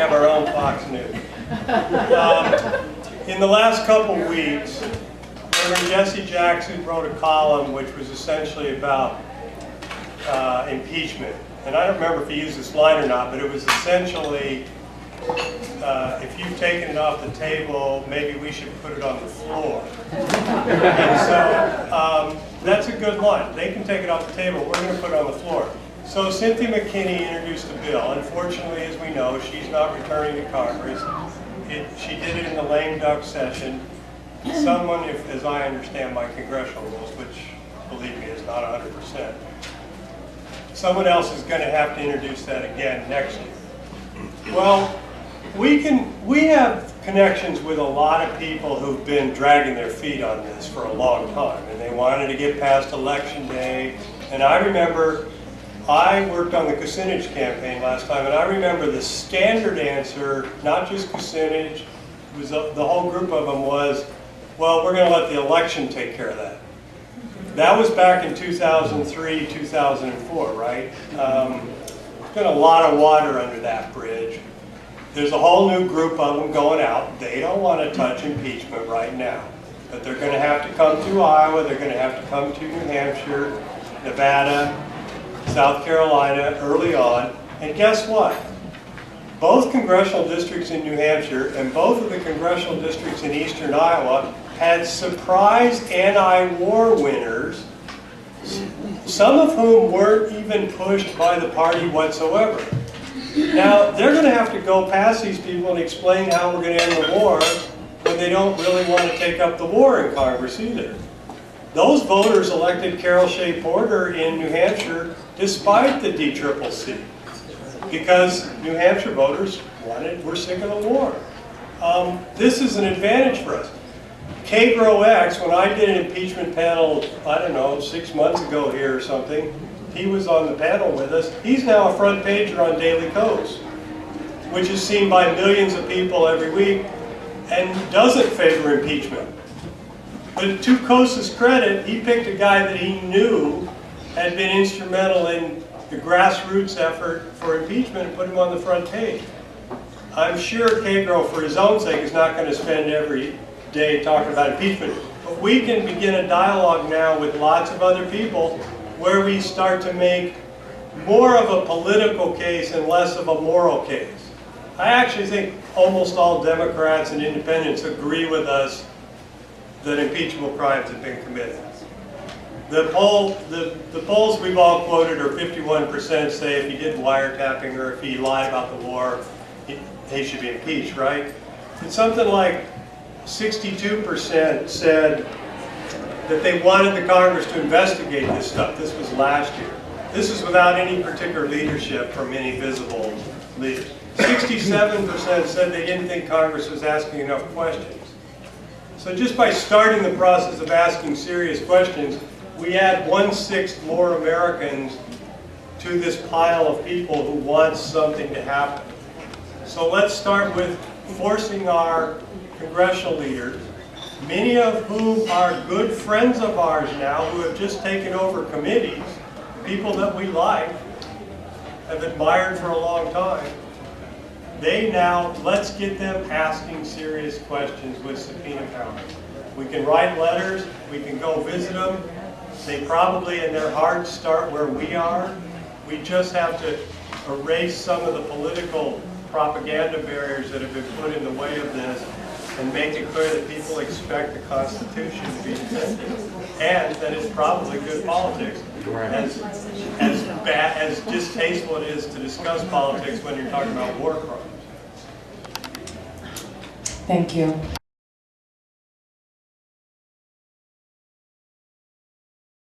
have our own Fox News. In the last couple weeks, Reverend Jesse Jackson wrote a column which was essentially about impeachment. And I don't remember if he used this line or not, but it was essentially, if you've taken it off the table, maybe we should put it on the floor. And so that's a good line. They can take it off the table, we're going to put it on the floor. So Cynthia McKinney introduced a bill. Unfortunately, as we know, she's not returning to Congress. She did it in the lame duck session. Someone, as I understand my congressional rules, which, believe me, is not 100%, someone else is going to have to introduce that again next year. Well, we have connections with a lot of people who've been dragging their feet on this for a long time, and they wanted to get past Election Day. And I remember, I worked on the Kucinich campaign last time, and I remember the standard answer, not just Kucinich, it was the whole group of them was, well, we're going to let the election take care of that. That was back in 2003, 2004, right? There's been a lot of water under that bridge. There's a whole new group of them going out. They don't want to touch impeachment right now. But they're going to have to come to Iowa, they're going to have to come to New Hampshire, Nevada, South Carolina early on. And guess what? Both congressional districts in New Hampshire and both of the congressional districts in eastern Iowa had surprise anti-war winners, some of whom weren't even pushed by the party whatsoever. Now, they're going to have to go past these people and explain how we're going to end the war when they don't really want to take up the war in Congress either. Those voters elected Carol Shea Porter in New Hampshire despite the DCCC, because New Hampshire voters we're sick of the war. This is an advantage for us. K-Grow-X, when I did an impeachment panel, I don't know, 6 months ago here or something, he was on the panel with us. He's now a front pager on Daily Kos, which is seen by millions of people every week and doesn't favor impeachment. But to Kos's credit, he picked a guy that he knew had been instrumental in the grassroots effort for impeachment and put him on the front page. I'm sure K-Grow, for his own sake, is not going to spend every day talking about impeachment. But we can begin a dialogue now with lots of other people where we start to make more of a political case and less of a moral case. I actually think almost all Democrats and independents agree with us that impeachable crimes have been committed. The polls we've all quoted are 51% say if he did wiretapping or if he lied about the war, he should be impeached, right? It's something like 62% said that they wanted the Congress to investigate this stuff. This was last year. This is without any particular leadership from any visible leaders. 67% said they didn't think Congress was asking enough questions. So just by starting the process of asking serious questions, we add 1/6 more Americans to this pile of people who want something to happen. So let's start with forcing our congressional leaders, many of whom are good friends of ours now who have just taken over committees, people that we like, have admired for a long time. Let's get them asking serious questions with subpoena power. We can write letters, we can go visit them. They probably in their hearts start where we are. We just have to erase some of the political propaganda barriers that have been put in the way of this and make it clear that people expect the Constitution to be defended and that it's probably good politics. As distasteful it is to discuss politics when you're talking about war crimes. Thank you.